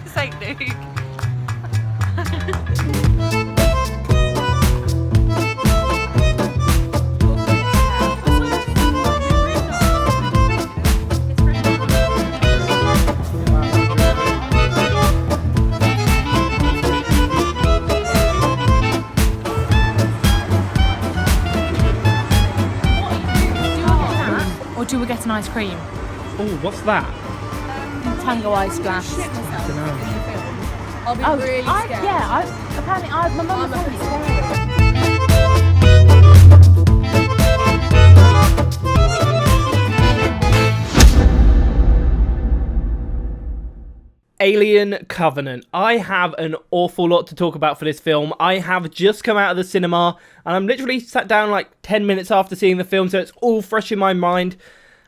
sake, Luke. Or do we get an ice cream? Oh, what's that? Tango ice glass. I don't know. I'll be really scared. Apparently my mum was really scared. Alien Covenant. I have an awful lot to talk about for this film. I have just come out of the cinema and I'm literally sat down like 10 minutes after seeing the film, so it's all fresh in my mind.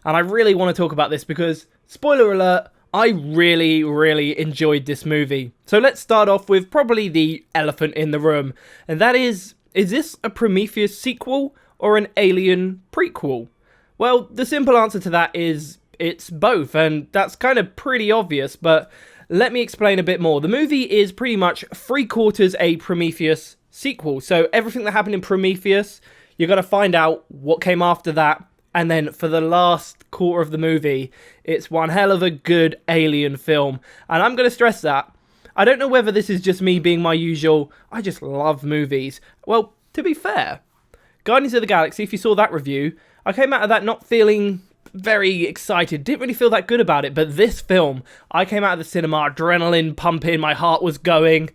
And I really want to talk about this because, spoiler alert, I really enjoyed this movie. So let's start off with probably the elephant in the room. And that is this a Prometheus sequel or an Alien prequel? Well, the simple answer to that is it's both, and that's kind of pretty obvious, but let me explain a bit more. The movie is pretty much 3/4 a Prometheus sequel. So everything that happened in Prometheus, you're going to find out what came after that. And then for the last quarter of the movie, it's one hell of a good Alien film. And I'm going to stress that. I don't know whether this is just me being my usual, I just love movies. Well, to be fair, Guardians of the Galaxy, if you saw that review, I came out of that not feeling very excited, didn't really feel that good about it, but this film, I came out of the cinema, adrenaline pumping, my heart was going.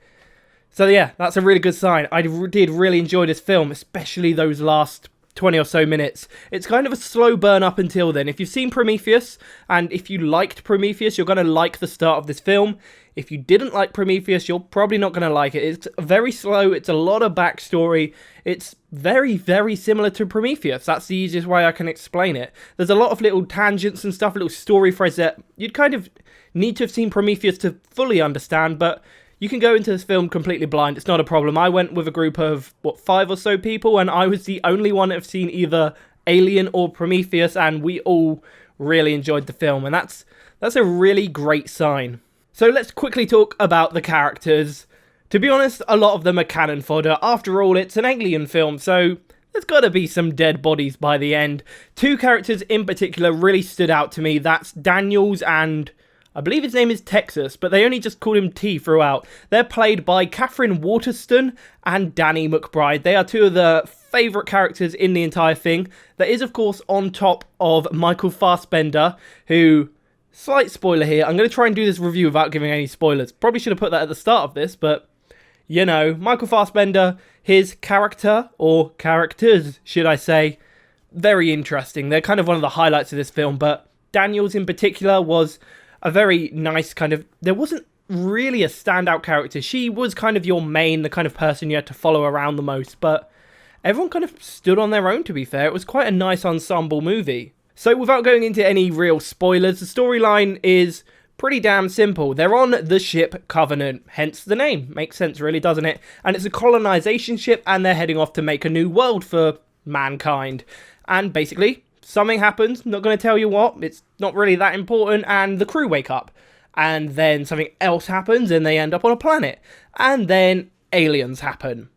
So yeah, that's a really good sign. I did really enjoy this film, especially those last 20 or so minutes. It's kind of a slow burn up until then. If you've seen Prometheus, and if you liked Prometheus, you're going to like the start of this film. If you didn't like Prometheus, you're probably not going to like it. It's very slow, it's a lot of backstory, it's very similar to Prometheus. That's the easiest way I can explain it. There's a lot of little tangents and stuff, little story threads that you'd kind of need to have seen Prometheus to fully understand, but you can go into this film completely blind. It's not a problem. I went with a group of, 5 or so people, and I was the only one that have seen either Alien or Prometheus, and we all really enjoyed the film, and that's a really great sign. So let's quickly talk about the characters. To be honest, a lot of them are cannon fodder. After all, it's an Alien film, so there's got to be some dead bodies by the end. 2 characters in particular really stood out to me. That's Daniels and I believe his name is Texas, but they only just called him T throughout. They're played by Catherine Waterston and Danny McBride. They are 2 of the favourite characters in the entire thing. That is, of course, on top of Michael Fassbender, who, slight spoiler here, I'm going to try and do this review without giving any spoilers. Probably should have put that at the start of this, but, you know, Michael Fassbender, his character, or characters, should I say, very interesting. They're kind of one of the highlights of this film, but Daniels in particular was a very nice kind of, there wasn't really a standout character. She was kind of your main, the kind of person you had to follow around the most, but everyone kind of stood on their own, to be fair. It was quite a nice ensemble movie. So without going into any real spoilers, the storyline is pretty damn simple. They're on the ship Covenant, hence the name. Makes sense really, doesn't it? And it's a colonization ship, and they're heading off to make a new world for mankind. And basically, something happens, not going to tell you what, it's not really that important, and the crew wake up. And then something else happens, and they end up on a planet. And then aliens happen.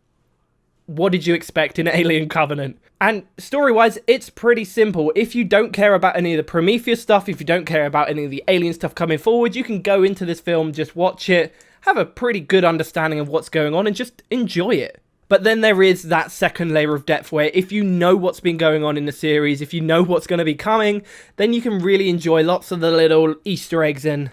What did you expect in Alien Covenant? And story-wise, it's pretty simple. If you don't care about any of the Prometheus stuff, if you don't care about any of the alien stuff coming forward, you can go into this film, just watch it, have a pretty good understanding of what's going on, and just enjoy it. But then there is that second layer of depth where if you know what's been going on in the series, if you know what's going to be coming, then you can really enjoy lots of the little Easter eggs, and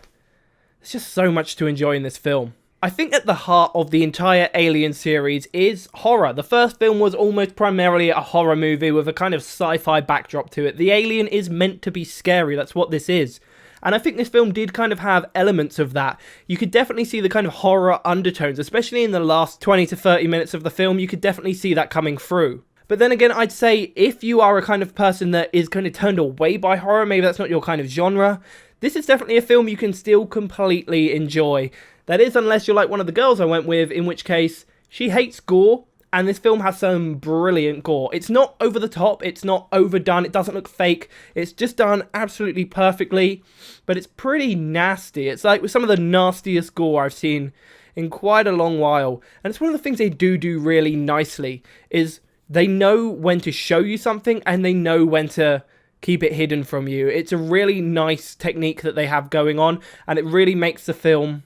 there's just so much to enjoy in this film. I think at the heart of the entire Alien series is horror. The first film was almost primarily a horror movie with a kind of sci-fi backdrop to it. The Alien is meant to be scary, that's what this is. And I think this film did kind of have elements of that. You could definitely see the kind of horror undertones, especially in the last 20 to 30 minutes of the film. You could definitely see that coming through. But then again, I'd say if you are a kind of person that is kind of turned away by horror, maybe that's not your kind of genre, this is definitely a film you can still completely enjoy. That is, unless you're like one of the girls I went with, in which case she hates gore And this film has some brilliant gore. It's not over the top, it's not overdone, it doesn't look fake. It's just done absolutely perfectly, but it's pretty nasty. It's like some of the nastiest gore I've seen in quite a long while. And it's one of the things they do really nicely, is they know when to show you something and they know when to keep it hidden from you. It's a really nice technique that they have going on, and it really makes the film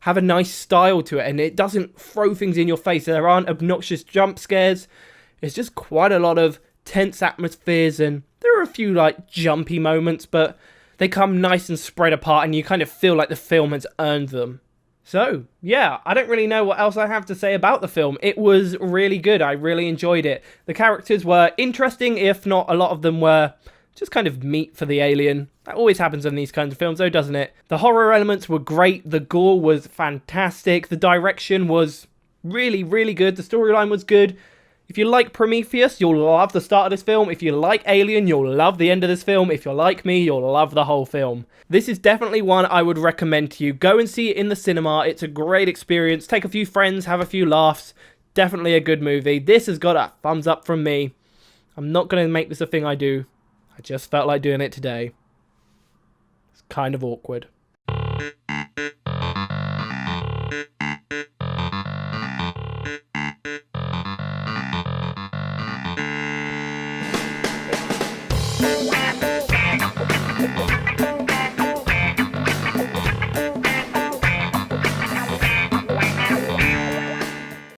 have a nice style to it, and it doesn't throw things in your face. There aren't obnoxious jump scares. It's just quite a lot of tense atmospheres, and there are a few like jumpy moments, but they come nice and spread apart, and you kind of feel like the film has earned them. So, yeah, I don't really know what else I have to say about the film. It was really good. I really enjoyed it. The characters were interesting, if not a lot of them were just kind of meat for the alien. That always happens in these kinds of films, though, doesn't it? The horror elements were great. The gore was fantastic. The direction was really, really good. The storyline was good. If you like Prometheus, you'll love the start of this film. If you like Alien, you'll love the end of this film. If you're like me, you'll love the whole film. This is definitely one I would recommend to you. Go and see it in the cinema. It's a great experience. Take a few friends, have a few laughs. Definitely a good movie. This has got a thumbs up from me. I'm not going to make this a thing I do. I just felt like doing it today. It's kind of awkward.